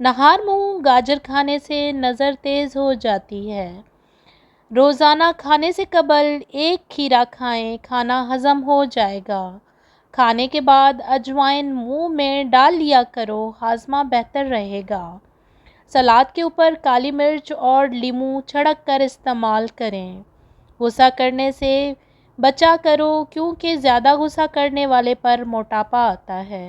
نہار منہ گاجر کھانے سے نظر تیز ہو جاتی ہے۔ روزانہ کھانے سے قبل ایک کھیرا کھائیں، کھانا ہضم ہو جائے گا۔ کھانے کے بعد اجوائن منہ میں ڈال لیا کرو، ہاضمہ بہتر رہے گا۔ سلاد کے اوپر کالی مرچ اور لیموں چھڑک کر استعمال کریں۔ غصہ کرنے سے بچا کرو کیونکہ زیادہ غصہ کرنے والے پر موٹاپا آتا ہے۔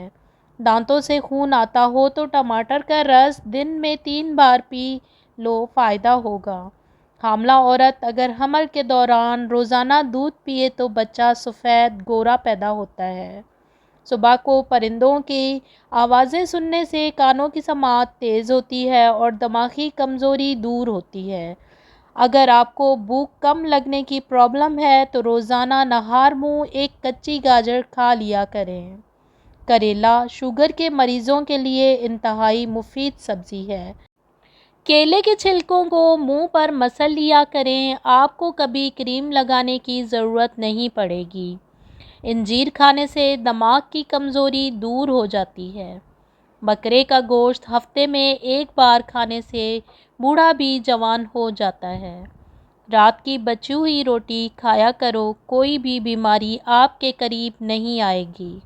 دانتوں سے خون آتا ہو تو ٹماٹر کا رس دن میں 3 بار پی لو، فائدہ ہوگا۔ حاملہ عورت اگر حمل کے دوران روزانہ دودھ پیے تو بچہ سفید گورا پیدا ہوتا ہے۔ صبح کو پرندوں کی آوازیں سننے سے کانوں کی سماعت تیز ہوتی ہے اور دماغی کمزوری دور ہوتی ہے۔ اگر آپ کو بھوک کم لگنے کی پرابلم ہے تو روزانہ نہار منہ ایک کچی گاجر کھا لیا کریں۔ کریلا شوگر کے مریضوں کے لیے انتہائی مفید سبزی ہے۔ کیلے کے چھلکوں کو منہ پر مسل لیا کریں، آپ کو کبھی کریم لگانے کی ضرورت نہیں پڑے گی۔ انجیر کھانے سے دماغ کی کمزوری دور ہو جاتی ہے۔ بکرے کا گوشت ہفتے میں 1 بار کھانے سے بوڑھا بھی جوان ہو جاتا ہے۔ رات کی بچی ہوئی روٹی کھایا کرو، کوئی بھی بیماری آپ کے قریب نہیں آئے گی۔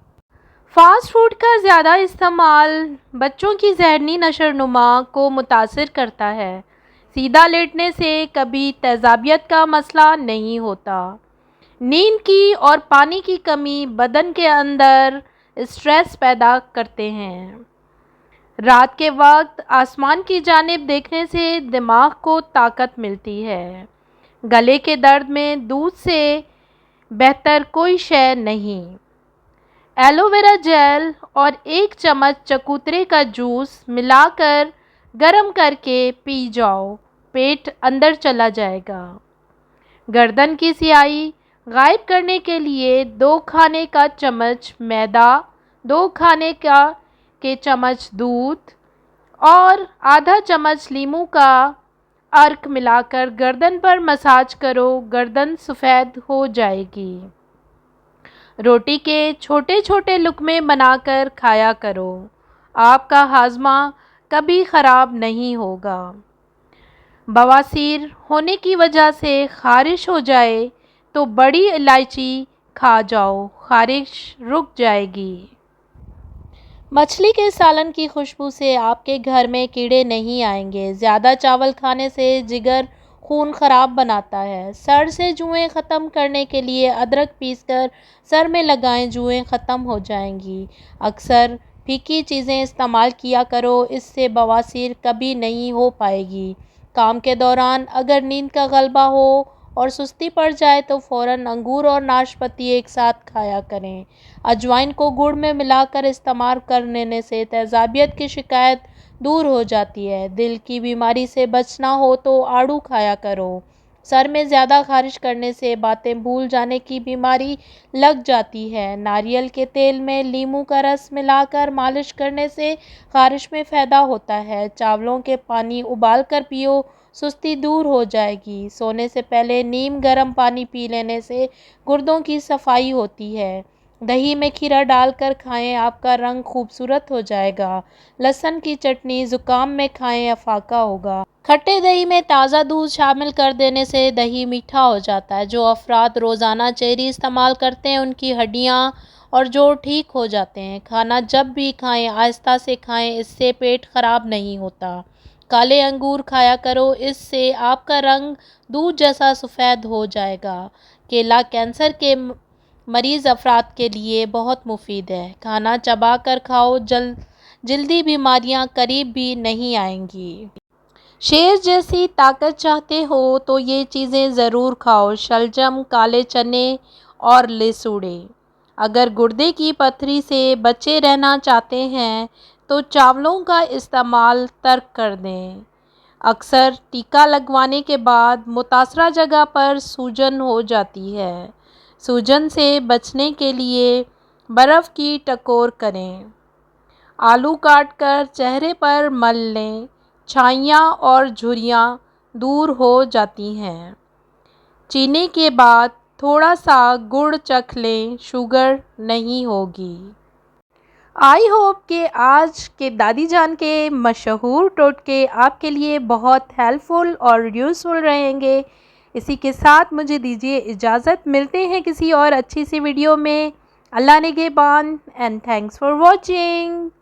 فاسٹ فوڈ کا زیادہ استعمال بچوں کی ذہنی نشوونما کو متاثر کرتا ہے۔ سیدھا لیٹنے سے کبھی تیزابیت کا مسئلہ نہیں ہوتا۔ نیند کی اور پانی کی کمی بدن کے اندر اسٹریس پیدا کرتے ہیں۔ رات کے وقت آسمان کی جانب دیکھنے سے دماغ کو طاقت ملتی ہے۔ گلے کے درد میں دودھ سے بہتر کوئی شے نہیں۔ ایلو ویرا جیل اور 1 چمچ چکوترے کا جوس ملا کر گرم کر کے پی جاؤ، پیٹ اندر چلا جائے گا۔ گردن کی سیاہی غائب کرنے کے لیے 2 کھانے کا چمچ میدا، 2 کھانے کے چمچ دودھ اور آدھا چمچ لیموں کا عرق ملا کر گردن پر مساج کرو، گردن سفید ہو جائے گی۔ روٹی کے چھوٹے چھوٹے لقمے بنا کر کھایا کرو، آپ کا ہاضمہ کبھی خراب نہیں ہوگا۔ بواسیر ہونے کی وجہ سے خارش ہو جائے تو بڑی الائچی کھا جاؤ، خارش رک جائے گی۔ مچھلی کے سالن کی خوشبو سے آپ کے گھر میں کیڑے نہیں آئیں گے۔ زیادہ چاول کھانے سے جگر خون خراب بناتا ہے۔ سر سے جوئیں ختم کرنے کے لیے ادرک پیس کر سر میں لگائیں، جوئیں ختم ہو جائیں گی۔ اکثر پھیکی چیزیں استعمال کیا کرو، اس سے بواسیر کبھی نہیں ہو پائے گی۔ کام کے دوران اگر نیند کا غلبہ ہو اور سستی پڑ جائے تو فوراً انگور اور ناشپاتی ایک ساتھ کھایا کریں۔ اجوائن کو گڑ میں ملا کر استعمال کرنے سے تیزابیت کی شکایت دور ہو جاتی ہے۔ دل کی بیماری سے بچنا ہو تو آڑو کھایا کرو۔ سر میں زیادہ خارش کرنے سے باتیں بھول جانے کی بیماری لگ جاتی ہے۔ ناریل کے تیل میں لیموں کا رس ملا کر مالش کرنے سے خارش میں فائدہ ہوتا ہے۔ چاولوں کے پانی ابال کر پیو، سستی دور ہو جائے گی۔ سونے سے پہلے نیم گرم پانی پی لینے سے گردوں کی صفائی ہوتی ہے۔ دہی میں کھیرا ڈال کر کھائیں، آپ کا رنگ خوبصورت ہو جائے گا۔ لہسن کی چٹنی زکام میں کھائیں، افاقہ ہوگا۔ کھٹے دہی میں تازہ دودھ شامل کر دینے سے دہی میٹھا ہو جاتا ہے۔ جو افراد روزانہ چیری استعمال کرتے ہیں ان کی ہڈیاں اور جوڑ ٹھیک ہو جاتے ہیں۔ کھانا جب بھی کھائیں آہستہ سے کھائیں، اس سے پیٹ خراب نہیں ہوتا۔ کالے انگور کھایا کرو، اس سے آپ کا رنگ دودھ جیسا سفید ہو جائے گا۔ کیلا کینسر کے مریض افراد کے لیے بہت مفید ہے۔ کھانا چبا کر کھاؤ، جلدی بیماریاں قریب بھی نہیں آئیں گی۔ شیر جیسی طاقت چاہتے ہو تو یہ چیزیں ضرور کھاؤ: شلجم، کالے چنے اور لسوڑے۔ اگر گردے کی پتھری سے بچے رہنا چاہتے ہیں تو چاولوں کا استعمال ترک کر دیں۔ اکثر ٹیکا لگوانے کے بعد متاثرہ جگہ پر سوجن ہو جاتی ہے۔ سوجن سے بچنے کے لیے برف کی ٹکور کریں۔ آلو کاٹ کر چہرے پر مل لیں، چھائیاں اور جھریاں دور ہو جاتی ہیں۔ چینے کے بعد تھوڑا سا گڑ چکھ لیں، شوگر نہیں ہوگی۔ آئی ہوپ کہ آج کے دادی جان کے مشہور ٹوٹکے آپ کے لیے بہت ہیلپ فل اور یوزفل رہیں گے۔ اسی کے ساتھ مجھے دیجیے اجازت، ملتے ہیں کسی اور اچھی سی ویڈیو میں۔ اللہ نگہبان اینڈ تھینکس فار واچنگ۔